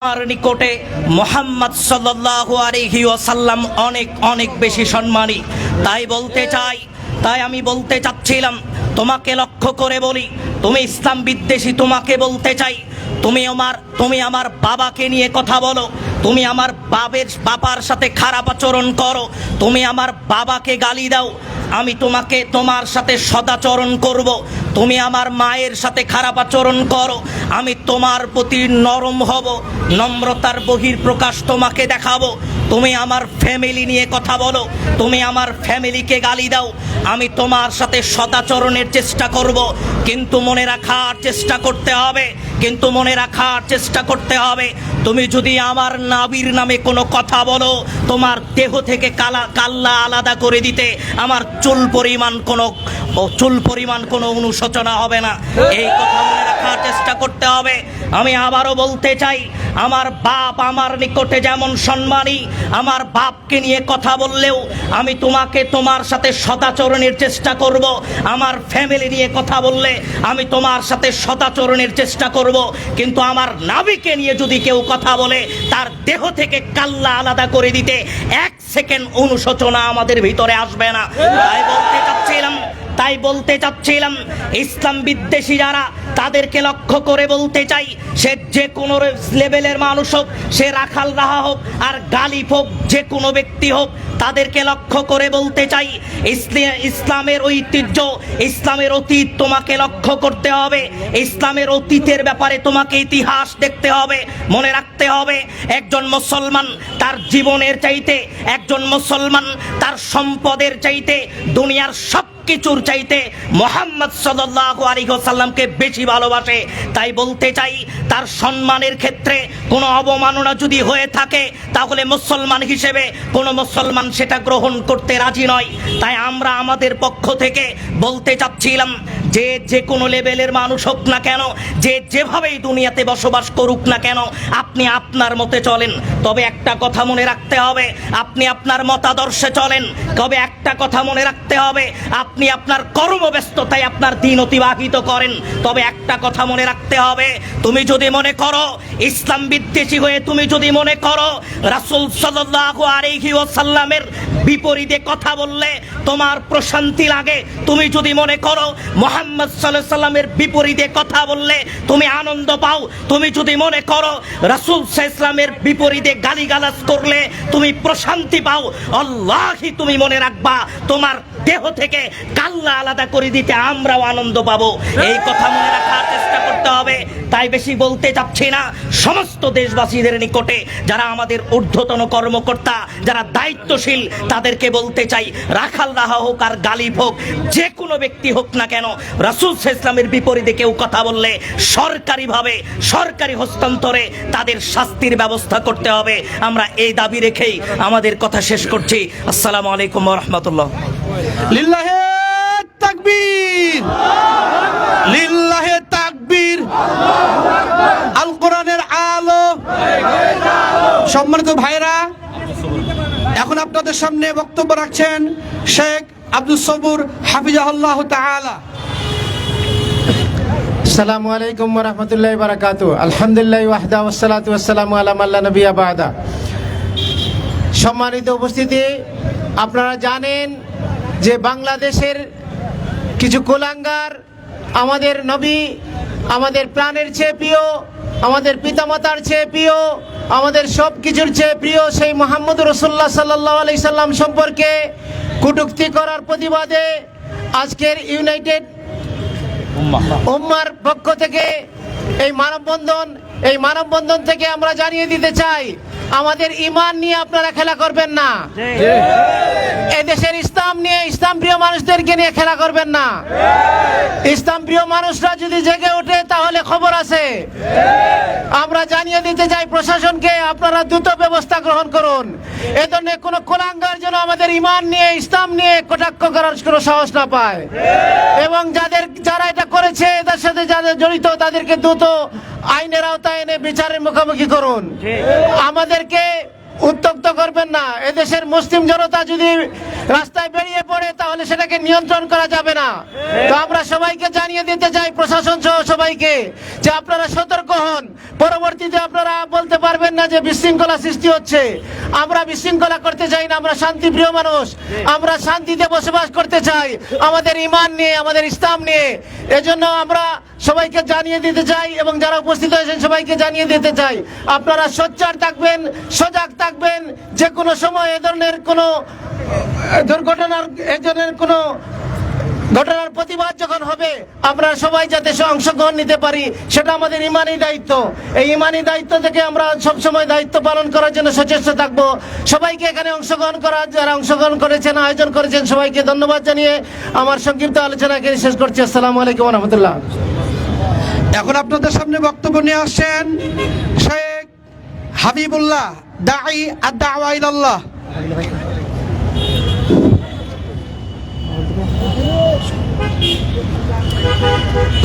আমার নিকটে মুহাম্মদ সাল্লাল্লাহু আলাইহি ওয়াসাল্লাম অনেক অনেক বেশি সম্মানী। তাই আমি বলতে চাচ্ছিলাম, তোমাকে লক্ষ্য করে বলি, তুমি ইসলাম বিদ্বেষী। তোমাকে বলতে চাই, তুমি আমার বাবাকে নিয়ে কথা বলো, তুমি আমার বাবার সাথে খারাপ আচরণ করো, তুমি আমার বাবাকে গালি দাও, আমি তোমার সাথে সদাচরণ করব। তুমি আমার মায়ের সাথে খারাপ আচরণ করো, আমি তোমার প্রতি নরম হব, নম্রতার বহিঃপ্রকাশ তোমাকে দেখাবো। তুমি আমার ফ্যামিলি নিয়ে কথা বলো, তুমি আমার ফ্যামিলিকে গালি দাও, আমি তোমার সাথে সদাচরণের চেষ্টা করব। কিন্তু মনে রাখার চেষ্টা করতে হবে, তুমি যদি আমার নাবির নামে কোনো কথা বলো, তোমার দেহ থেকে কাল্লা আলাদা করে দিতে আমার চুল পরিমাণ কোনো অনুশোচনা হবে না। এই কথা মনে রাখার চেষ্টা করতে হবে। আমি আবারও বলতে চাই, আমার বাপ আমার নিকটে যেমন সম্মানী, আমার বাপকে নিয়ে কথা বললেও আমি তোমার সাথে সদাচরণের চেষ্টা করব। আমার ফ্যামিলি নিয়ে কথা বললে আমি তোমার সাথে সদাচরণের চেষ্টা করব। কিন্তু আমার নাবিকে নিয়ে যদি কেউ কথা বলে, তার দেহ থেকে কাল্লা আলাদা করে দিতে এক সেকেন্ড অনুশোচনা আমাদের ভিতরে আসবে না। তাই বলতে চাচ্ছিলাম ইসলাম বিদ্বেষী যারা, তাদেরকে লক্ষ্য করে বলতে চাই, সে যে কোনো লেভেলের মানুষ হোক, সে রাখাল রাহা হোক আর গালিব হোক, যে কোনো ব্যক্তি হোক, তাদেরকে লক্ষ্য করে বলতে চাই, ইসলামের ঐতিহ্য, ইসলামের অতীত তোমাকে লক্ষ্য করতে হবে। ইসলামের অতীতের ব্যাপারে তোমাকে ইতিহাস দেখতে হবে, মনে রাখতে হবে। একজন মুসলমান তার জীবনের চাইতে, একজন মুসলমান তার সম্পদের চাইতে, দুনিয়ার সব কিছুর চাইতে মুহাম্মদ সাল্লাল্লাহু আলাইহি ওয়াসাল্লামকে বেশি ভালোবাসে। তাই বলতে চাই, তার সম্মানের ক্ষেত্রে কোনো অবমাননা যদি হয়ে থাকে, তাহলে মুসলমান হিসেবে কোনো মুসলমান সেটা গ্রহণ করতে রাজি নয়। তাই আমরা আমাদের পক্ষ থেকে বলতে চাচ্ছিলাম, যে কোনো লেভেলের মানুষ হোক না কেন, যেভাবেই দুনিয়াতে বসবাস করুক না কেন, আপনি আপনার মতে চলেন, তবে একটা কথা মনে রাখতে হবে, আপনি আপনার মতাদর্শে চলেন, তবে একটা কথা মনে রাখতে হবে, আপনি আপনার কর্মব্যস্ততায় আপনার দিন অতিবাহিত করেন, তবে একটা কথা মনে রাখতে হবে, তুমি যদি মনে করো ইসলাম বিদ্বেষী হয়ে, তুমি যদি মনে করো রাসূল সাল্লাল্লাহু আলাইহি ওয়াসাল্লামের বিপরীতে কথা বললে তোমার প্রশান্তি লাগে, তুমি যদি মনে করো মুহাম্মদ সাল্লাল্লাহু আলাইহি ওয়াসাল্লামের বিপরীতে কথা বললে তুমি আনন্দ পাও, তুমি যদি মনে করো রাসূল সাল্লাল্লাহু আলাইহি ওয়াসাল্লামের বিপরীতে গালিগালাজ করলে তুমি প্রশান্তি পাও, আল্লাহি তুমি মনে রাখবা, তোমার দেহ থেকে কাল্লা আলাদা করে দিতে আমরাও আনন্দ পাবো। এই কথা মনে রাখার চেষ্টা করতে হবে। তাই বেশি বলতে চাচ্ছি না, সমস্ত দেশবাসীদের নিকটে যারা আমাদের ঊর্ধ্বতন কর্মকর্তা, যারা দায়িত্বশীল, তাদেরকে বলতে চাই, রাখাল রাহা হোক আর গালিব হোক, যে কোনো ব্যক্তি হোক না কেন, রাসূল সাল্লাল্লাহু আলাইহি ওয়াসাল্লামের বিপরীতে কেউ কথা বললে সরকারিভাবে, সরকারি হস্তান্তরে তাদের শাস্তির ব্যবস্থা করতে হবে। আমরা এই দাবি রেখেই আমাদের কথা শেষ করছি। আসসালামু আলাইকুম ওয়া রাহমাতুল্লাহ। লিল্লাহে তাকবীর, লিল্লাহে তাকবীর, আল কোরআনের আলো। সম্মানিত ভাইরা, এখন আপনাদের সামনে বক্তব্য রাখছেন শেখ আব্দুস সবুর হাফিজাহুল্লাহ তাআলা। আসসালামু আলাইকুম ওয়া রাহমাতুল্লাহি ওয়া বারাকাতুহু। আলহামদুলিল্লাহি ওয়াহদা ওয়াসসালাতু ওয়াসসালামু আলা মান লা নাবিয়্যা বা'দা। সম্মানিত উপস্থিতি, আপনারা জানেন যে বাংলাদেশের কিছু কুলাঙ্গার আমাদের নবী, আমাদের প্রাণের চেয়ে প্রিয়, আমাদের পিতামাতার চেয়ে প্রিয়, আমাদের সব কিছুর চেয়ে প্রিয় সেই মুহাম্মদ রাসূলুল্লাহ সাল্লাল্লাহু আলাইহি সাল্লাম সম্পর্কে কটূক্তি করার প্রতিবাদে আজকের ইউনাইটেড উম্মাহর পক্ষ থেকে এই মানববন্ধন থেকে আমরা জানিয়ে দিতে চাই, আমাদের ঈমান নিয়ে আপনারা খেলা করবেন না, এদেশের ইসলাম নিয়ে, ইসলাম প্রিয় মানুষদেরকে নিয়ে খেলা করবেন না। ইসলাম প্রিয় মানুষরা যদি জেগে ওঠে তাহলে খবর আছে। আমরা জানিয়ে দিতে চাই প্রশাসনকে, আপনারা দ্রুত ব্যবস্থা গ্রহণ করুন। এ ধরনের কোনো কুলাঙ্গার যেন আমাদের ঈমান নিয়ে, ইসলাম নিয়ে কটাক্ষ করার কোনো সাহস না পায়, এবং যারা এটা করেছে, এদের সাথে যাদের জড়িত, তাদেরকে দ্রুত আইনের আওতায় এনে বিচারের মুখোমুখি করুন। আমাদেরকে উত্তক্ত করবেন না। এদেশের মুসলিম জনতা যদি রাস্তায় বেরিয়ে পড়ে তাহলে সেটাকে নিয়ন্ত্রণ করা যাবে না। তো আমরা সবাইকে জানিয়ে দিতে চাই, প্রশাসন সহ সবাইকে, যে আপনারা সতর্ক হন। পরবর্তীতে আপনারা বলতে পারবেন না যে বিশৃঙ্খলা সৃষ্টি হচ্ছে। আমরা বিশৃঙ্খলা করতে চাই না, আমরা শান্তিপ্রিয় মানুষ, আমরা শান্তিতে বসবাস করতে চাই, আমাদের ঈমান নিয়ে, আমাদের ইসলাম নিয়ে। এজন্য আমরা সবাইকে জানিয়ে দিতে চাই এবং যারা উপস্থিত হয়েছেন সবাইকে জানিয়ে দিতে চাই, আপনারা সোচ্চার থাকবেন, সজাগ থাকবেন। যে কোনো সময় এ ধরনের কোনো ঘটনার প্রতিবাদ যখন হবে, আমরা সবাই যাতে অংশগ্রহণ নিতে পারি, সেটা আমাদের ইমানি দায়িত্ব। এই ইমানি দায়িত্ব থেকে আমরা সবসময় দায়িত্ব পালন করার জন্য সচেষ্ট থাকবো। সবাইকে এখানে অংশগ্রহণ করার, যারা অংশগ্রহণ করেছেন, আয়োজন করেছেন, সবাইকে ধন্যবাদ জানিয়ে আমার সংক্ষিপ্ত আলোচনা এখানে শেষ করছি। আসসালামু আলাইকুম ওয়া রাহমাতুল্লাহ। এখন আপনাদের সামনে বক্তব্য নিয়ে আসছেন শেখ হাবিবুল্লাহ, দাঈ আদ-দাওয়া ইলাল্লাহ।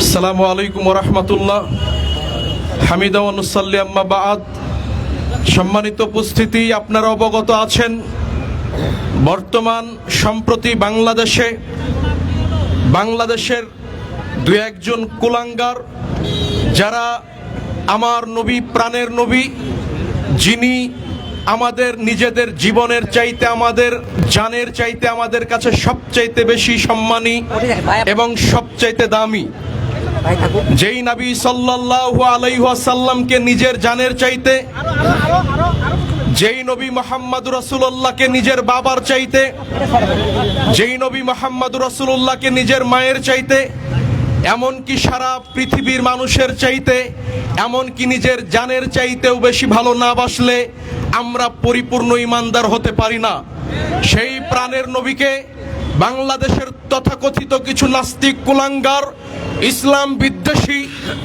আসসালামু আলাইকুম ওয়া রাহমাতুল্লাহ। হামিদা ওয়া নুসাল্লি আম্মা বা'দ। সম্মানিত উপস্থিতি, আপনারা অবগত আছেন বর্তমান সম্প্রতি বাংলাদেশের দু একজন কুলাঙ্গার, যারা আমার নবী, প্রাণের নবী, যিনি আমাদের নিজেদের জীবনের চাইতে, আমাদের জানের চাইতে আমাদের কাছে সবচাইতে বেশি সম্মানী এবং সবচাইতে দামি, যেই নবী সাল্লাল্লাহু আলাইহি ওয়াসাল্লামকে নিজের জানের চাইতে, যেই নবী মুহাম্মদ রাসূলুল্লাহকে নিজের বাবার চাইতে, যেই নবী মুহাম্মদ রাসূলুল্লাহকে নিজের মায়ের চাইতে, এমনকি সারা পৃথিবীর মানুষের চাইতে, এমনকি নিজের জানের চাইতেও বেশি ভালো না বাসলে আমরা পরিপূর্ণ ঈমানদার হতে পারি না। সেই প্রাণের নবীকে বাংলাদেশের তথাকথিত কিছু নাস্তিক কুলাঙ্গার, ইসলাম বিদ্বেষী,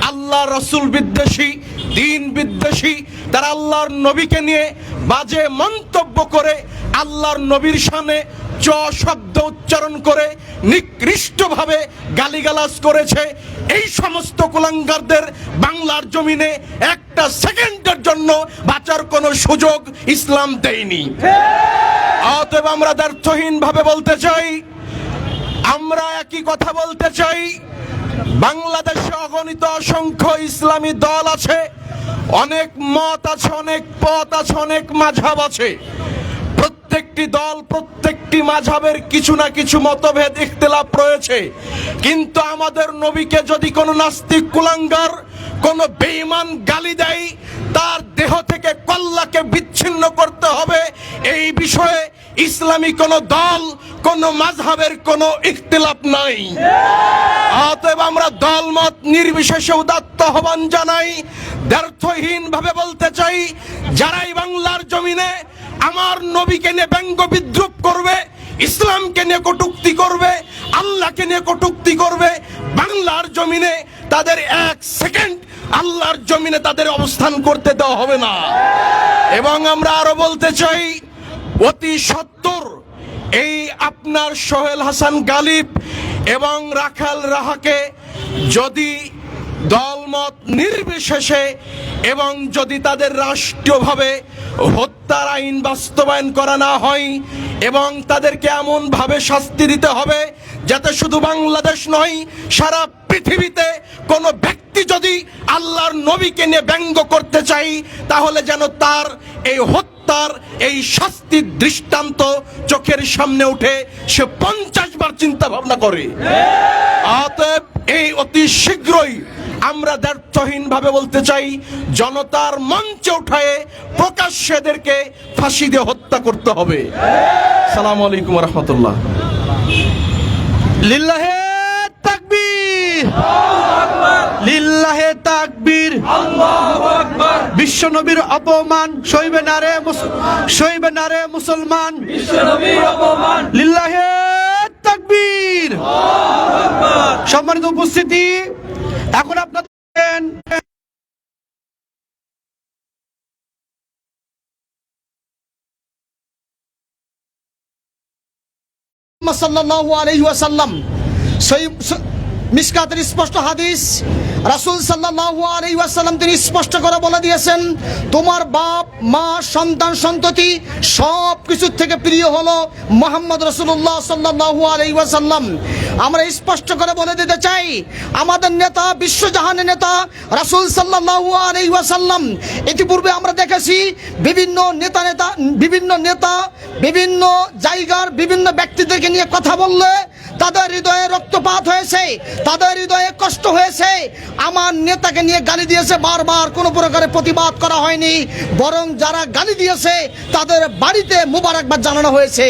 আল্লাহ রসুল বিদ্বেষী, দ্বীন বিদ্বেষী, তারা আল্লাহর নবীকে নিয়ে বাজে মন্তব্য করে, আল্লাহর নবীর শানে চ শব্দ উচ্চারণ করে নিকৃষ্টভাবে গালিগালাজ করেছে। এই সমস্ত কুলাঙ্গারদের বাংলার জমিনে একটা সেকেন্ডের জন্য বাঁচার কোনো সুযোগ ইসলাম দেয়নি। অতএব আমরা দ্ব্যর্থহীনভাবে বলতে চাই, আমরা একই কথা বলতে চাই, বাংলাদেশে অগণিত অসংখ্য ইসলামী দল আছে, অনেক মত আছে, অনেক পথ আছে, অনেক মাযহাব আছে। প্রত্যেকটি দল, প্রত্যেকটি মাযহাবের কিছু না কিছু মতভেদ, ইখতিলাফ রয়েছে। কিন্তু আমাদের নবীকে যদি কোনো নাস্তিক কুলাঙ্গার, কোনো বেঈমান গালি দেয়, তার দেহ থেকে কল্লাকে বিচ্ছিন্ন করতে হবে। এই বিষয়ে ইসলামী কোনো দল, কোনো মাযহাবের কোনো ইখতিলাফ নাই। অতএব আমরা দলমত নির্বিশেষে উদাত্ত আহ্বান জানাই, দ্ব্যর্থহীন ভাবে বলতে চাই, যারাই বাংলার জমিনে আমার নবীকে নিয়ে ব্যঙ্গ বিদ্রুপ করবে, ইসলামকে নিয়ে কটূক্তি করবে, আল্লাহকে নিয়ে কটূক্তি করবে, বাংলার জমিনে তাদের এক সেকেন্ড আল্লাহর জমিনে তাদের অবস্থান করতে দেওয়া হবে না। এবং আমরা আরো বলতে চাই, অতি সত্বর এই আপনার সোহেল হাসান গালিব এবং রাখাল রাহাকে যদি দলমত নির্বিশেষে এবং যদি তাদের রাষ্ট্রীয়ভাবে হত্যার আইন বাস্তবায়ন করা না হয় এবং তাদেরকে এমনভাবে শাস্তি দিতে হবে যাতে শুধু বাংলাদেশ নয়, সারা পৃথিবীতে কোনো ব্যক্তি যদি আল্লাহর নবীকে নিয়ে ব্যঙ্গ করতে চাই, তাহলে যেন তার এই হত্যার, এই শাস্তির দৃষ্টান্ত চোখের সামনে উঠে সে 50 বার চিন্তা ভাবনা করে। অতএব এই অতি শীঘ্রই আমরা দ্ব্যর্থহীন ভাবে বলতে চাই, জনতার মঞ্চে উঠায়ে প্রকাশ্যে এদেরকে ফাঁসি দিয়ে হত্যা করতে হবে। আসসালামু আলাইকুম ওয়া রাহমাতুল্লাহ। লিল্লাহে তাকবীর, লিল্লাহে তাকবীর, আল্লাহু আকবার। বিশ্ব নবীর অপমান সইবে না রে মুসলমান, বিশ্ব নবীর অপমান, লিল্লাহে তাকবীর, আল্লাহু আকবার। সম্মানিত উপস্থিতি, এখন আপনাদের সাল্লাল্লাহু আলাইহি ওয়াসাল্লাম মিশকাতের স্পষ্ট হাদিস, রাসূল সাল্লাল্লাহু আলাইহি ওয়াসাল্লাম তিনি স্পষ্ট করে বলে দিয়েছেন, তোমার বাপ মা সন্তান সন্ততি সব কিছুর থেকে প্রিয় হলো মুহাম্মদ রাসূলুল্লাহ সাল্লাল্লাহু আলাইহি ওয়াসাল্লাম। আমরা স্পষ্ট করে বলে দিতে চাই, আমাদের নেতা, বিশ্বজাহানের নেতা রাসূল সাল্লাল্লাহু আলাইহি ওয়াসাল্লাম, ইতিপূর্বে আমরা দেখেছি বিভিন্ন নেতা বিভিন্ন জায়গার বিভিন্ন ব্যক্তিদেরকে নিয়ে কথা বললে তাদের হৃদয়ে রক্তপাত হয়েছে, তাদের হৃদয়ে কষ্ট হয়েছে। আমার নেতাকে নিয়ে গালি দিয়েছে, বারবার কোনো প্রকারে প্রতিবাদ করা হয়নি, বরং যারা গালি দিয়েছে তাদের বাড়িতে মোবারকবাদ জানানো হয়েছে।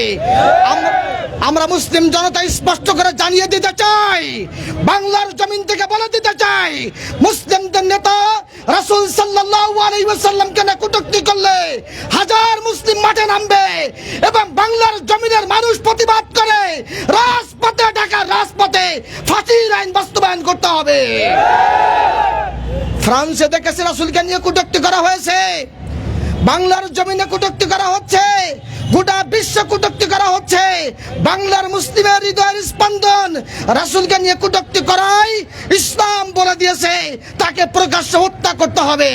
আমরা মুসলিম জনতা স্পষ্ট করে জানিয়ে দিতে চাই, বাংলার জমিন থেকে বলে দিতে চাই, মুসলিমদের নেতা রাসূল সাল্লাল্লাহু আলাইহি ওয়াসাল্লামকে না কটূক্তি করলে হাজার মুসলিম মাঠে নামবে এবং বাংলার জমিনের মানুষ প্রতিবাদ করে রাজপথে, ঢাকার রাজপথে ফাঁসির আইন বাস্তবায়ন করতে হবে। ফ্রান্সে দেখেছে রাসূলকে নিয়ে কটূক্তি করা হয়েছে, বাংলার জমিনে কটূক্তি করা হচ্ছে, গোটা বিশ্ব কটূক্তি করা হচ্ছে। বাংলার মুসলিমের হৃদয়ের স্পন্দন রাসূলকে নিয়ে কটূক্তি করাই ইসলাম বলে দিয়েছে, তাকে প্রকাশ্য হত্যা করতে হবে।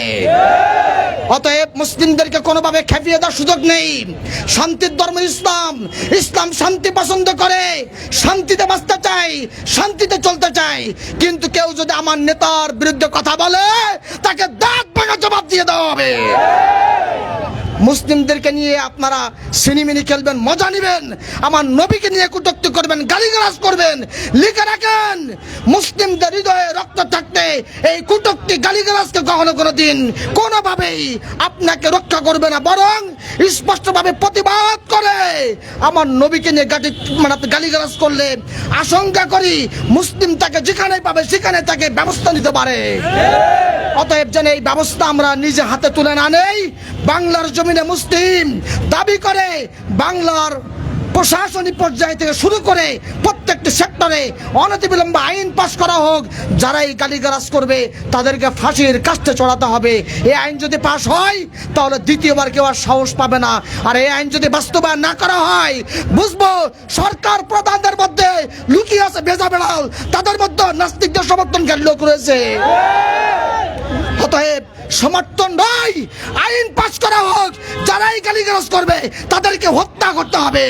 অতএব মুসলিমদেরকে কোনোভাবে খেপিয়ে দেওয়ার সুযোগ নেই। শান্তির ধর্ম ইসলাম, ইসলাম শান্তি পছন্দ করে, শান্তিতে বাঁচতে চাই, শান্তিতে চলতে চাই। কিন্তু কেউ যদি আমার নেতার বিরুদ্ধে কথা বলে তাকে দাঁত ভাঙা জবাব দিয়ে দেওয়া হবে। মুসলিমদেরকে নিয়ে আপনারা সিনেমিনি খেলবেন, মজা নেবেন, আমার নবীকে নিয়ে কটূক্তি করবেন, গালিগালাজ করবেন, লিখে রাখেন মুসলিমদের হৃদয়ে রক্ত থাকতে এই কটূক্তি গালিগালাজকে কখনো কোনোদিন কোনোভাবেই আপনাকে রক্ষা করবে না, বরং স্পষ্টভাবে প্রতিবাদ করে আমার নবীকে নিয়ে গালিগালাজ করলে আশঙ্কা করি মুসলিম তাকে যেখানে পাবে সেখানে তাকে ব্যবস্থা নিতে পারে। অতএব যেন এই ব্যবস্থা আমরা নিজে হাতে তুলে না নেই। বাংলার জমিনে মুসলিম দাবি করে বাংলার প্রশাসনিক পর্যায় থেকে শুরু করে প্রত্যেকটি সেক্টরে অনতিবিলম্বে আইন পাস করা হোক, যারা এই গালিগালাজ করবে তাদেরকে ফাঁসির কাস্টে চড়াতে হবে। এই আইন যদি পাস হয় তাহলে দ্বিতীয়বার কেউ আর সাহস পাবে না। আর এই আইন যদি বাস্তবায়ন না করা হয়, বুঝবো সরকার প্রধানদের মধ্যে লুকিয়ে আছে ভেজা বেড়াল, তাদের মধ্যে নাস্তিকদের সমর্থনকারী লোক রয়েছে। অতএব সমর্থন নয়, আইন পাস করা হোক, যারাই গালিগালাজ করবে তাদেরকে হত্যা করতে হবে।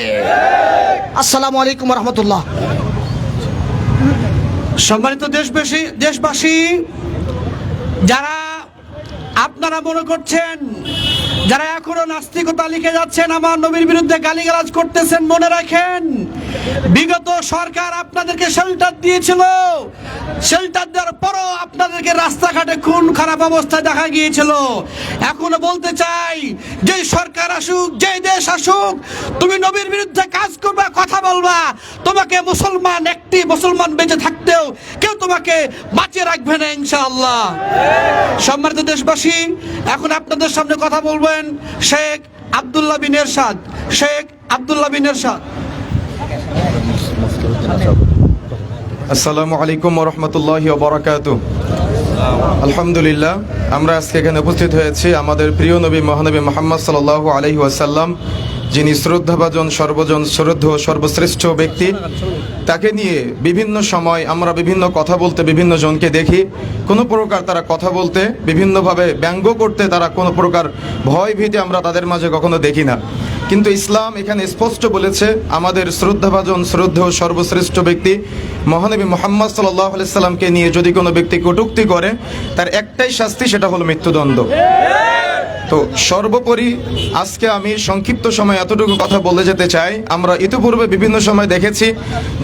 আসসালামু আলাইকুম ওয়া রাহমাতুল্লাহ। সম্মানিত দেশবাসী, যারা আপনারা মনে করছেন, যারা এখনো নাস্তিকতা লিখে যাচ্ছেন, আমার নবীর বিরুদ্ধে গালিগালাজ করতেছেন, মনে রাখেন বিগত সরকার আপনাদেরকে শেল্টার দিয়েছিল, শেল্টার দেওয়ার পরও আপনাদেরকে রাস্তাঘাটে খুন খারাপ অবস্থায় দেখা গিয়েছিল। এখনো বলতে চাই, যেই সরকার আসুক, যেই দেশ আসুক, তুমি নবীর বিরুদ্ধে কাজ করবা, কথা বলবা, তোমাকে মুসলমান, একটি মুসলমান বেঁচে থাকতেও কেউ তোমাকে বাঁচিয়ে রাখবে না ইনশাআল্লাহ। সম্মানিত দেশবাসী, এখন আপনাদের সামনে কথা বলবেন শেখ আব্দুল্লাহ বিন এরশাদ। শেখ আব্দুল্লাহ বিন এরশাদ। আসসালামু আলাইকুম ওয়া রাহমাতুল্লাহি ওয়া বারাকাতুহু। আলহামদুলিল্লাহ, আমরা আজকে এখানে উপস্থিত হয়েছি আমাদের প্রিয় নবী মহানবী মুহাম্মদ সাল্লাল্লাহু আলাইহি ওয়াসাল্লাম, যিনি শ্রদ্ধাভাজন, সর্বজন শ্রদ্ধেয়, সর্বশ্রেষ্ঠ ব্যক্তি। তাকে নিয়ে বিভিন্ন সময় আমরা বিভিন্ন কথা বলতে বিভিন্ন জনকে দেখি, কোনো প্রকার তারা কথা বলতে বিভিন্নভাবে ব্যঙ্গ করতে, তারা কোনো প্রকার ভয় ভীতি আমরা তাদের মাঝে কখনো দেখি না। কিন্তু ইসলাম এখানে স্পষ্ট বলেছে, আমাদের শ্রদ্ধাভাজন, শ্রদ্ধেয়, সর্বশ্রেষ্ঠ ব্যক্তি মহানবী মুহাম্মদ সাল্লাল্লাহু আলাইহি সাল্লামকে নিয়ে যদি কোনো ব্যক্তি কটূক্তি করে তার একটাই শাস্তি, সেটা হলো মৃত্যুদণ্ড। তো সর্বোপরি আজকে আমি সংক্ষিপ্ত সময় এতটুকু কথা বলে যেতে চাই। আমরা ইতিপূর্বে বিভিন্ন সময় দেখেছি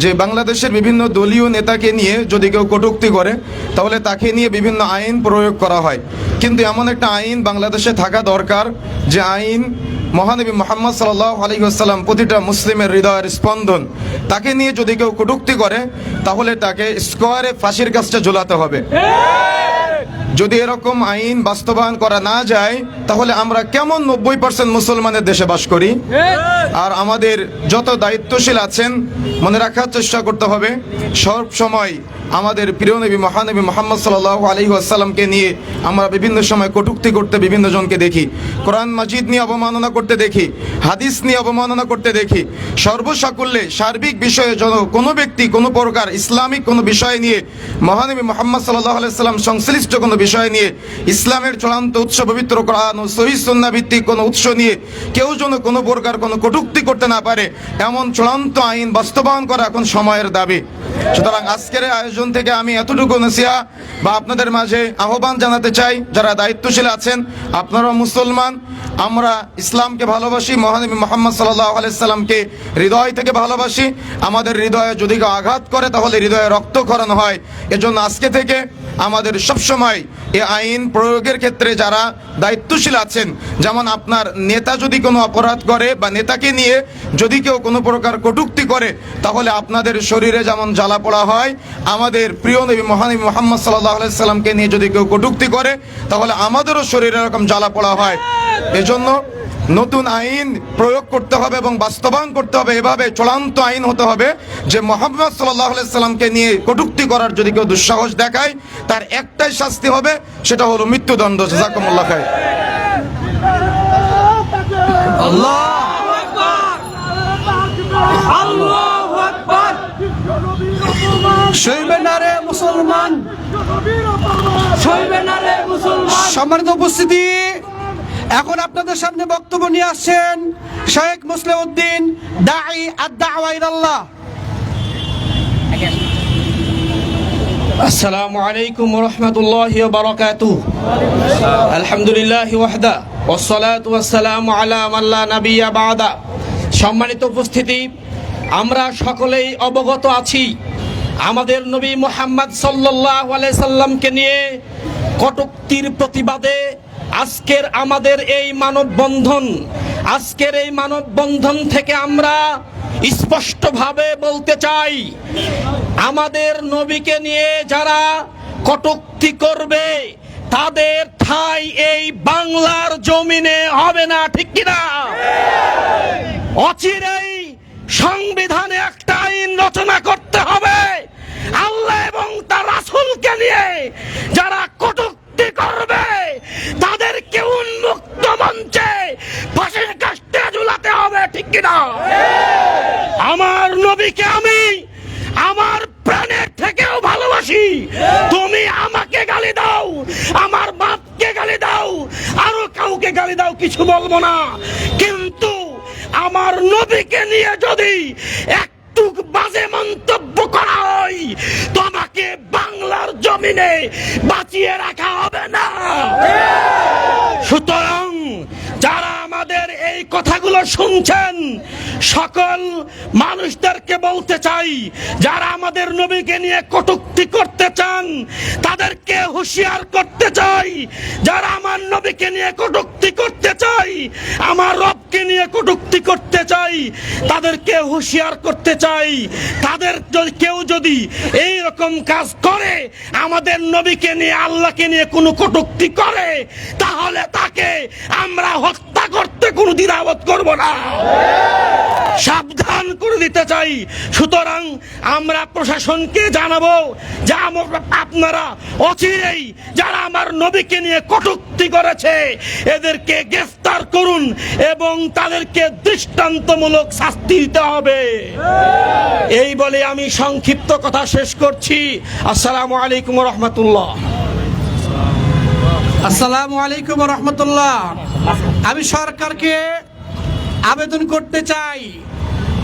যে বাংলাদেশের বিভিন্ন দলীয় নেতাকে নিয়ে যদি কেউ কটূক্তি করে তাহলে তাকে নিয়ে বিভিন্ন আইন প্রয়োগ করা হয়। কিন্তু এমন একটা আইন বাংলাদেশে থাকা দরকার, যে আইন মহানবী মুহাম্মদ সাল্লাল্লাহু আলাইহি ওয়াসাল্লাম, প্রতিটা মুসলিমের হৃদয়ের স্পন্দন, তাকে নিয়ে যদি কেউ কটূক্তি করে তাহলে তাকে স্কোয়ারে ফাঁসির কাজটা ঝুলাতে হবে। যদি এরকম আইন বাস্তবায়ন করা না যায় তাহলে আমরা কেমন 90% মুসলমানের দেশে বাস করি? আর আমাদের যত দায়িত্বশীল আছেন, মনে রাখার চেষ্টা করতে হবে সব সময় আমাদের প্রিয় নবী মহানবী মুহাম্মদ সাল্লাল্লাহু আলাইহি ওয়াসাল্লামকে নিয়ে আমরা বিভিন্ন সময় কটূক্তি করতে বিভিন্ন জনকে দেখি, কোরআন মাজিদ নিয়ে অবমাননা করতে দেখি, হাদিস নিয়ে অবমাননা করতে দেখি। সর্বসাকুল্যে সার্বিক বিষয়ে কোনো ব্যক্তি কোনো প্রকার ইসলামিক কোনো বিষয় নিয়ে, মহানবী মুহাম্মদ সাল্লাল্লাহু আলাইহি ওয়াসাল্লাম সংশ্লিষ্ট কোনো বিষয় নিয়ে, ইসলামের চূড়ান্ত উৎস পবিত্র কোরআন ও সহিহ সুন্নাহ ভিত্তিক কোনো উৎস নিয়ে কেউ যেন কোনো প্রকার কোনো কটূক্তি করতে না পারে, এমন চূড়ান্ত আইন বাস্তবায়ন করা এখন সময়ের দাবি। সুতরাং আজকের আয়োজন থেকে আমি এতটুকু নসিহা বা আপনাদের মাঝে আহ্বান জানাতে চাই, যারা দায়িত্বশীল আছেন, আপনারা মুসলমান, আমরা ইসলামকে ভালোবাসি, মহানবী মুহাম্মদ সাল্লাল্লাহু আলাইহি সাল্লামকে হৃদয় থেকে ভালোবাসি। আমাদের হৃদয়ে যদি কেউ আঘাত করে তাহলে হৃদয়ে রক্তক্ষরণ হয়। এজন্য আজকে থেকে আমাদের সবসময় এই আইন প্রয়োগের ক্ষেত্রে যারা দায়িত্বশীল আছেন, যেমন আপনার নেতা যদি কোনো অপরাধ করে বা নেতাকে নিয়ে যদি কেউ কোনো প্রকার কটূক্তি করে, তাহলে আপনাদের শরীরে যেমন জ্বালা পোড়া হয়, আমাদের প্রিয় নবী মহানবী মুহাম্মদ সাল্লাল্লাহু আলাইহি সাল্লামকে নিয়ে যদি কেউ কটূক্তি করে তাহলে আমাদেরও শরীরে এরকম জ্বালা পোড়া হয়। এজন্য নতুন আইন প্রয়োগ করতে হবে এবং বাস্তবায়ন করতে হবে, এভাবে চূড়ান্ত আইন হতে হবে যে মুহাম্মদ সাল্লাল্লাহু আলাইহি সাল্লামকে নিয়ে কটূক্তি করার যদি কেউ দুঃসাহস দেখায় তার একটাই শাস্তি হবে, সেটা হলো মৃত্যুদণ্ড। জাযাকুমুল্লাহ খায়র। আল্লাহু আকবার, আল্লাহু আকবার। সইবে না রে মুসলমান, সইবে না রে মুসলমান। সম্মানিত উপস্থিতি, এখন আপনাদের সামনে বক্তব্য নিয়ে আসছেন শেখ মুসলিম উদ্দিন, দাঈ আদ-দাওয়া ইলাল্লাহ। আসসালামু আলাইকুম ওয়া রাহমাতুল্লাহি ওয়া বারাকাতুহু। আলহামদুলিল্লাহি ওয়াহদা ওয়াসসালাতু ওয়াসসালামু আলা মান লা নাবিয়্যা বা'দা। সম্মানিত উপস্থিতি, আমরা সকলেই অবগত আছি আমাদের নবী মুহাম্মদ সাল্লাল্লাহু আলাইহি সাল্লামকে নিয়ে কটূক্তির প্রতিবাদে আজকের আমাদের এই মানববন্ধন। আজকের এই মানববন্ধন থেকে আমরা স্পষ্টভাবে বলতে চাই, আমাদের নবীকে নিয়ে যারা কটূক্তি করবে তাদের ঠাঁই এই বাংলার জমিনে হবে না, ঠিক কিনা? অচিরেই সংবিধানে একটা আইন রচনা করতে হবে, আল্লাহ এবং তার রাসূলকে নিয়ে যারা কটূক্তি করবে তাদেরকে উন্মুক্ত মঞ্চে ফাঁসির কাস্টে ঝুলাতে হবে, ঠিক কিনা? আমার নবীকে আমি আমার প্রাণের থেকেও ভালোবাসি। তুমি আমাকে গালি দাও, আমার বাপকে গালি দাও, আরো কাউকে গালি দাও, কিছু বলবো না, কিন্তু আমার নবীকে নিয়ে যদি একটু বাজে মন্তব্য করা হয় তোমাকে বাংলার জমিনে বাঁচিয়ে রাখা হবে না। সুতরাং যারা আমাদের এই কথাগুলো শুনছেন সকল মানুষদেরকে বলতে চাই, যারা আমাদের নবীকে নিয়ে কটূক্তি করতে চান তাদেরকে হুঁশিয়ার করতে চাই, যারা আমার নবীকে নিয়ে কটূক্তি করতে চাই, আমার রবকে নিয়ে কটূক্তি করতে চাই, তাদেরকে হুঁশিয়ার করতে চাই। তাদের কেউ যদি এই রকম কাজ করে, আমাদের নবীকে নিয়ে আল্লাহকে নিয়ে কোনো কটূক্তি করে, তাহলে তাকে আমরা হত্যা করতে কোনো দ্বিধাবোধ করব না, সাবধান করে দিতে চাই। সুতরাং আমরা প্রশাসনকে জানাবো যে আপনারা অচিরেই যারা আমার নবীকে নিয়ে কটূক্তি করেছে এদেরকে গ্রেফতার করুন এবং তাদেরকে দৃষ্টান্তমূলক শাস্তি দিতে হবে। এই বলে আমি সংক্ষিপ্ত কথা শেষ করছি। আসসালামু আলাইকুম ওয়া রাহমাতুল্লাহ। আসসালামু আলাইকুম ওয়া রাহমাতুল্লাহ। আমি সরকারকে আবেদন করতে চাই,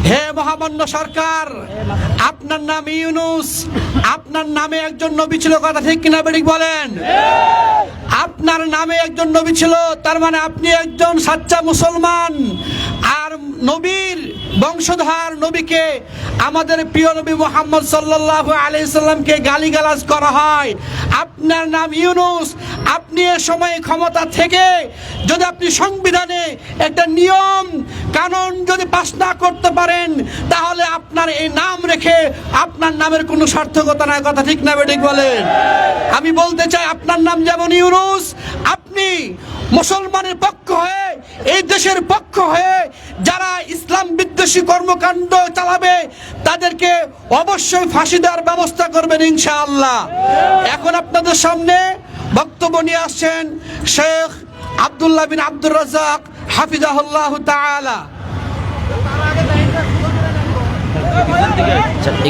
হে মহামান্য সরকার, আপনার নাম ইউনূস, আপনার নামে একজন নবী ছিল, কথা ঠিক কিনা বেঠিক বলেন? আপনার নামে একজন নবী ছিল, তার মানে আপনি একজন সাচ্চা মুসলমান। আর নবীর বংশধর নবীকে, আমাদের প্রিয় নবী মুহাম্মদ সাল্লাল্লাহু আলাইহি সাল্লামকে গালিগালাজ করা হয়। আপনার নাম ইউনূস, আপনি এ সময় ক্ষমতা থেকে যদি আপনি সংবিধানে একটা নিয়ম কানুন যদি পাস না করতে পারেন তাহলে আপনার এই নাম রেখে আপনার নামের কোনো সার্থকতা নাই, কথা ঠিক না বেঠিক বলেন? আমি বলতে চাই, আপনার নাম যেমন ইউনূস, আপনি মুসলমানের পক্ষ হয়ে এই দেশের পক্ষ হয়ে যারা ইসলাম বিদ্বেষী কর্মকাণ্ড চালাবে তাদেরকে অবশ্যই ফাঁসি দেওয়ার ব্যবস্থা করবেন ইনশাআল্লাহ। এখন আপনাদের সামনে বক্তব্য নিয়ে আসছেন শেখ আব্দুল্লাহ বিন আব্দুর রাজ্জাক হাফিজাহুল্লাহ তাআলা।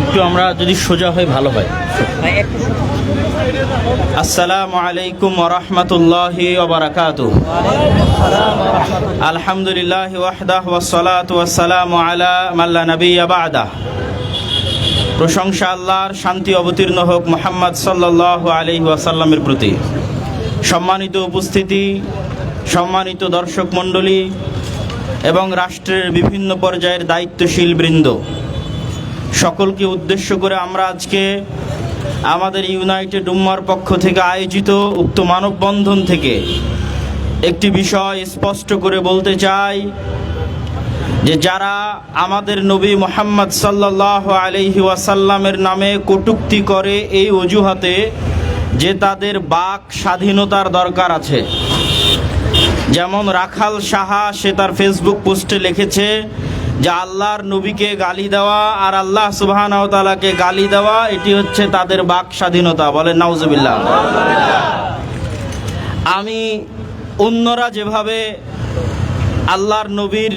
একটু আমরা যদি সোজা হয় ভালো হয়। আসসালামু আলাইকুম ওয়া রাহমাতুল্লাহি ওয়া বারাকাতুহু। আলহামদুলিল্লাহি ওয়াহদাহু ওয়াস সালাতু ওয়াস সালামু আলা মান লা নাবিয়্যা বা'দাহ। প্রশংসা আল্লাহর, শান্তি অবতীর্ণ হোক মুহাম্মদ সাল্লাল্লাহু আলাইহি ওয়াসাল্লামের প্রতি। সম্মানিত উপস্থিতি, সম্মানিত দর্শক মণ্ডলী এবং রাষ্ট্রের বিভিন্ন পর্যায়ের দায়িত্বশীল বৃন্দ, সকলকে উদ্দেশ্য করে আমরা আজকে আমাদের ইউনাইটেড উম্মাহর পক্ষ থেকে আয়োজিত উক্ত মানববন্ধন থেকে একটি বিষয় স্পষ্ট করে বলতে চাই যে যারা আমাদের নবী মুহাম্মদ সাল্লাল্লাহু আলাইহি ওয়াসাল্লামের নামে কটূক্তি করে এই অজুহাতে যে তাদের বাক স্বাধীনতার দরকার আছে। যেমন রাখাল সাহা, সে তার ফেসবুক পোস্টে লিখেছে যে আল্লাহর নবীকে গালি দেওয়া আর আল্লাহ সুবহানাহু ওয়া তাআলাকে গালি দেওয়া এটি হচ্ছে তাদের বাক স্বাধীনতা। বলেন নাউজুবিল্লাহ। আমি অন্যরা যেভাবে আল্লাহর নবীর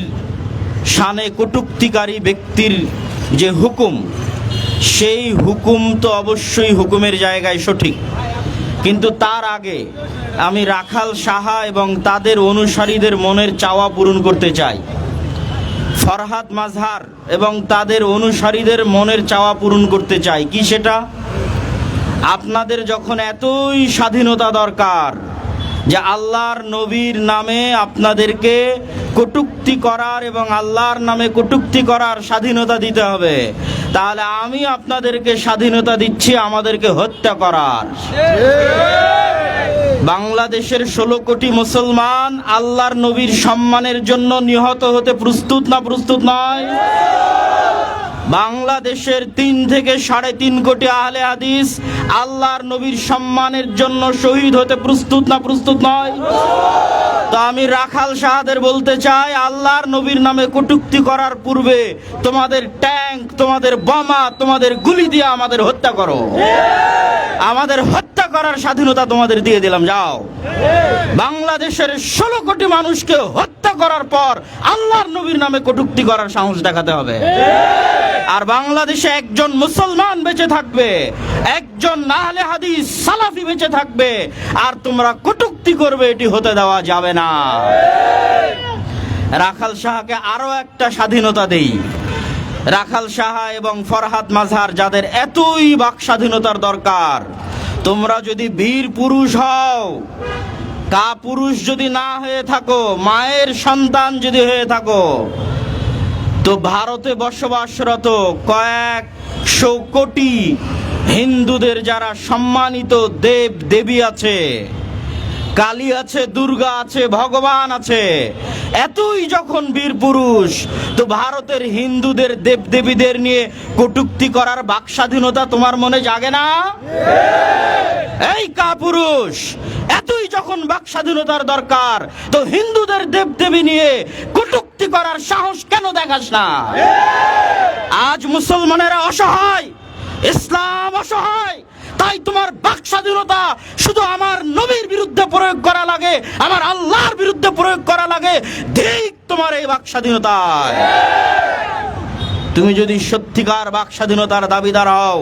শানে কটূক্তিকারী ব্যক্তির যে হুকুম, সেই হুকুম তো অবশ্যই হুকুমের জায়গায় সঠিক, কিন্তু তার আগে আমি রাখাল সাহা এবং তাদের অনুসারীদের মনের চাওয়া পূরণ করতে চাই। ফরহাদ মাজহার এবং তাদের অনুসারীদের মনের চাওয়া পূরণ করতে চাই। কি সেটা? আপনাদের যখন এতই স্বাধীনতা দরকার যে আল্লাহর নবীর নামে আপনাদেরকে কটূক্তি করার এবং আল্লাহর নামে কটূক্তি করার স্বাধীনতা দিতে হবে, তাহলে আমি আপনাদেরকে স্বাধীনতা দিচ্ছি আমাদেরকে হত্যা করার। বাংলাদেশের 16 কোটি মুসলমান আল্লাহর নবীর সম্মানের জন্য নিহত হতে প্রস্তুত না প্রস্তুত নয়? বাংলাদেশের 3 থেকে 3.5 কোটি আহলে হাদিস আল্লাহর নবীর সম্মানের জন্য শহীদ হতে প্রস্তুত না প্রস্তুত নয়? তো আমি রাখাল সাহাদের বলতে চাই, আল্লাহর নবীর নামে কটূক্তি করার পূর্বে তোমাদের ট্যাঙ্ক, তোমাদের বোমা, তোমাদের গুলি দিয়ে আমাদের হত্যা করো। আমাদের হত্যা করার স্বাধীনতা তোমাদের দিয়ে দিলাম, যাও। বাংলাদেশের 16 কোটি মানুষকে হত্যা করার পর আল্লাহর নবীর নামে কটূক্তি করার সাহস দেখাতে হবে। আর বাংলাদেশে একজন মুসলমান বেঁচে থাকবে, একজন আহলে হাদিস সালাফি বেঁচে থাকবে, আর তোমরা কটূক্তি করবে, এটি হতে দেওয়া যাবে না। রাখাল সাহাকে আরো একটা স্বাধীনতা দেই। রাখাল সাহা এবং ফরহাদ মাজহার, যাদের এতই বাক স্বাধীনতার দরকার, তোমরা যদি বীর পুরুষ হও, কাপুরুষ যদি না হয়ে থাকো, মায়ের সন্তান যদি হয়ে থাকো, তো ভারতে বসবাসরত কয়েকশো কোটি হিন্দুদের যারা সম্মানিত দেব দেবী আছে, কালী আছে, দুর্গা আছে, ভগবান আছে, এতই যখন বীর পুরুষ, তো ভারতের হিন্দুদের দেব দেবীদের নিয়ে কটূক্তি করার বাক স্বাধীনতা তোমার মনে জাগে না? এই কাপুরুষ, এতই যখন বাক স্বাধীনতার দরকার, তো হিন্দুদের দেব দেবী নিয়ে কটূক্তি করার সাহস কেন দেখাস না? আজ মুসলমানেরা অসহায়, ইসলাম অসহায়, তাই তোমার বাক স্বাধীনতা শুধু আমার নবীর বিরুদ্ধে প্রয়োগ করা লাগে, আমার আল্লাহর বিরুদ্ধে প্রয়োগ করা লাগে। ঠিক তোমার এই বাক স্বাধীনতায় তুমি যদি সত্যিকার বাক স্বাধীনতার দাবিদার হও,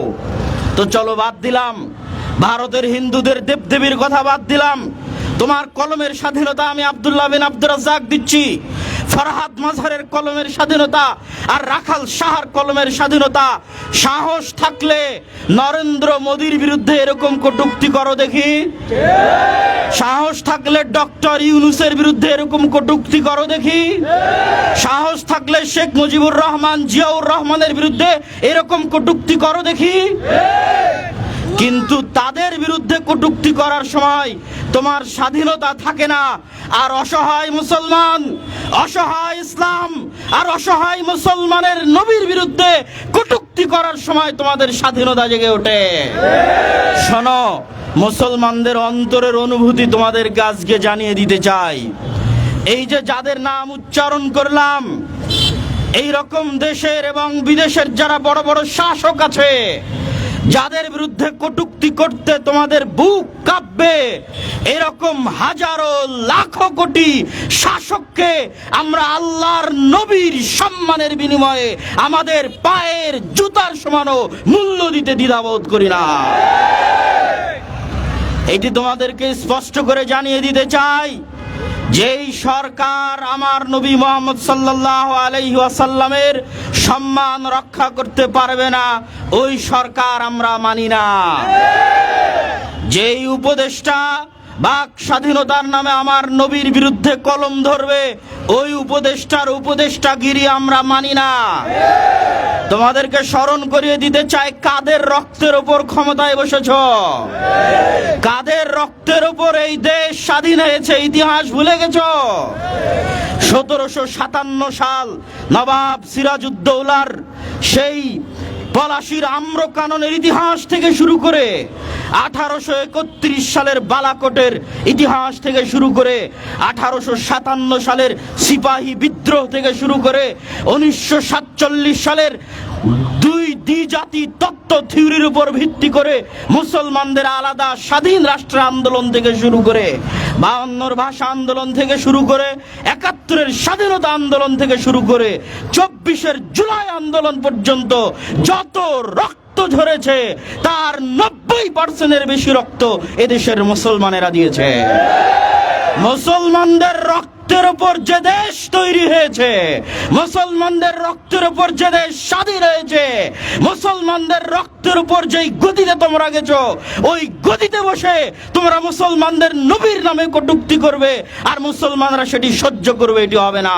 তো চলো, বাদ দিলাম ভারতের হিন্দুদের দেবদেবীর কথা, বাদ দিলাম। তোমার কলমের স্বাধীনতা আমি আব্দুল্লাহ বিন আব্দুর রাজ্জাক দিচ্ছি, ফরহাদ মাজহারের কলমের স্বাধীনতা আর রাখাল সাহার কলমের স্বাধীনতা। সাহস থাকলে নরেন্দ্র মোদীর বিরুদ্ধে এরকম কটূক্তি করো দেখি। সাহস থাকলে ডক্টর ইউনূসের বিরুদ্ধে এরকম কটূক্তি করো দেখি। সাহস থাকলে শেখ মুজিবুর রহমান, জিয়াউর রহমানের বিরুদ্ধে এরকম কটূক্তি করো দেখি। কিন্তু তাদের বিরুদ্ধে কটূক্তি করার সময় তোমার স্বাধীনতা থাকে না। আর অসহায় মুসলমান, অসহায় ইসলাম আর অসহায় মুসলমানের নবীর বিরুদ্ধে কটূক্তি করার সময় তোমাদের স্বাধীনতা জেগে ওঠে। শোনো, মুসলমানদের অন্তরের অনুভূতি তোমাদেরকে আজকে জানিয়ে দিতে চাই। এই যে যাদের নাম উচ্চারণ করলাম, এই রকম দেশের এবং বিদেশের যারা বড় বড় শাসক আছে, যাদের বিরুদ্ধে কটূক্তি করতে তোমাদের বুক কাঁপবে, এরকম হাজারো লাখো কোটি শাসককে আমরা আল্লাহর নবীর সম্মানের বিনিময়ে আমাদের পায়ের জুতার সমানও মূল্য দিতে দ্বিধাবোধ করি না। এটি তোমাদেরকে স্পষ্ট করে জানিয়ে দিতে চাই, যেই সরকার আমার নবী মুহাম্মদ সাল্লাল্লাহু আলাইহি ওয়াসাল্লামের সম্মান রক্ষা করতে পারবে না, ওই সরকার আমরা মানি না। যেই উপদেষ্টা বাক স্বাধীনতার নামে আমার নবীর বিরুদ্ধে কলম ধরবে, ওই উপদেষ্টার উপদেষ্টাগিরি আমরা মানি না। তোমাদেরকে স্মরণ করিয়ে দিতে চাই, কাদের রক্তের উপর ক্ষমতায় বসেছ, কাদের রক্তের উপর এই দেশ স্বাধীন হয়েছে, ইতিহাস ভুলে গেছ। 1757 সাল নবাব সিরাজউদ্দৌলার সেই পলাশির আম্রকাননের ইতিহাস থেকে শুরু করে 1831 সালের বালাকোটের ইতিহাস থেকে শুরু করে 1857 সালের সিপাহী বিদ্রোহ থেকে শুরু করে 1947 সালের দুই দ্বিজাতি তত্ত্ব থিওরির উপর ভিত্তি করে মুসলমানদের আলাদা স্বাধীন রাষ্ট্র আন্দোলন থেকে শুরু করে 52 ভাষা আন্দোলন থেকে শুরু করে 71-এর স্বাধীনতা আন্দোলন থেকে শুরু করে 24-এর জুলাই আন্দোলন পর্যন্ত যত রক্ত ঝরেছে তার 90%-এর বেশি রক্ত এদেশের মুসলমানেরা দিয়েছে। মুসলমানদের রক্তের উপর যে দেশ তৈরি হয়েছে, মুসলমানদের রক্তের উপর যে দেশ স্বাধীন হয়েছে, মুসলমানদের রক্তের উপর যেই গদিতে তোমরা গেছো, ওই গদিতে বসে তোমরা মুসলমানদের নবীর নামে কটূক্তি করবে আর মুসলমানরা সেটি সহ্য করবে, এটি হবে না।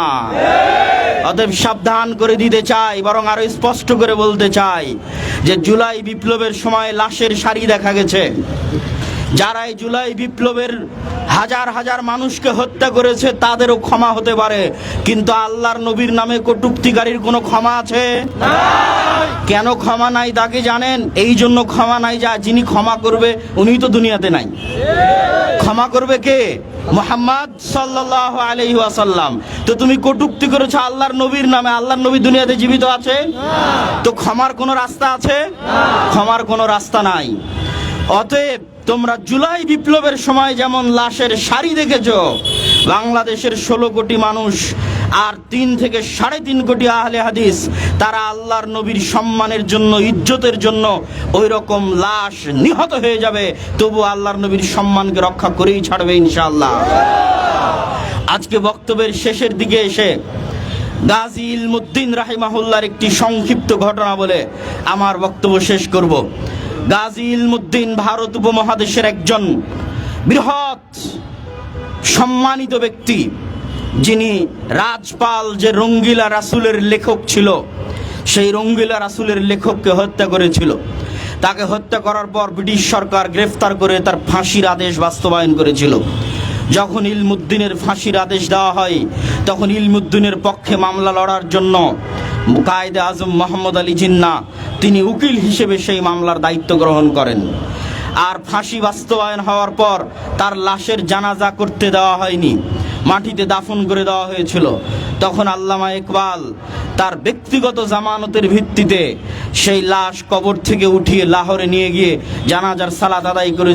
অতএব সাবধান করে দিতে চাই, বরং আরো স্পষ্ট করে বলতে চাই যে জুলাই বিপ্লবের সময় লাশের সারি দেখা গেছে। যারা এই জুলাই বিপ্লবের হাজার হাজার মানুষকে হত্যা করেছে তাদেরও ক্ষমা হতে পারে, কিন্তু আল্লাহর নবীর নামে কটূক্তিকারীর কোনো ক্ষমা আছে? কেন ক্ষমা নাই তা কি জানেন? এই জন্য ক্ষমা নাই যা যিনি ক্ষমা করবে উনি তো দুনিয়াতে নাই। ক্ষমা করবে কে? মুহাম্মদ সাল্লাল্লাহু আলাইহি ওয়াসাল্লাম। তো তুমি কটূক্তি করেছো আল্লাহর নবীর নামে, আল্লাহর নবী দুনিয়াতে জীবিত আছে? তো ক্ষমার কোনো রাস্তা আছে? ক্ষমার কোনো রাস্তা নাই। অতএব তোমরা জুলাই বিপ্লবের সময় যেমন লাশের সারি দেখেছো, বাংলাদেশের 16 কোটি মানুষ আর 3 থেকে 3.5 কোটি আহলে হাদিস, তারা আল্লাহর নবীর সম্মানের জন্য, ইজ্জতের জন্য ওই রকম লাশ নিহত হয়ে যাবে, তবু আল্লাহর নবীর সম্মানকে রক্ষা করেই ছাড়বে ইনশাআল্লাহ। আজকে বক্তব্যের শেষের দিকে এসে গাজী ইলমুদ্দিন রাহিমাহুল্লাহর একটি সংক্ষিপ্ত ঘটনা বলে আমার বক্তব্য শেষ করব। গাজী ইলমুদ্দিন ভারত উপমহাদেশের একজন বৃহৎ সম্মানিত ব্যক্তি, যিনি রাজপাল যে রঙ্গিলা রাসূলের লেখক ছিল, সেই রঙ্গিলা রাসূলের লেখককে হত্যা করেছিল। তাকে হত্যা করার পর ব্রিটিশ সরকার গ্রেফতার করে তার ফাঁসির আদেশ বাস্তবায়ন করেছিল। যখন ইলমুদ্দিনের ফাঁসির আদেশ দেওয়া হয়, তখন ইলমুদ্দিনের পক্ষে মামলা লড়ার জন্য কায়েদে আজম মোহাম্মদ আলী জিন্নাহ তিনি উকিল হিসেবে সেই মামলার দায়িত্ব গ্রহণ করেন। আর ফাঁসি বাস্তবায়ন হওয়ার পর তার লাশের জানাজা করতে দেওয়া হয়নি, মাটিতে দাফন করে দেওয়া হয়েছিল। তখন আল্লামা ইকবাল তার ব্যক্তিগত জামানতের ভিত্তিতে সেই লাশ কবর থেকে উঠিয়ে লাহোরে নিয়ে গিয়ে জানাজার সালাত আদায় করে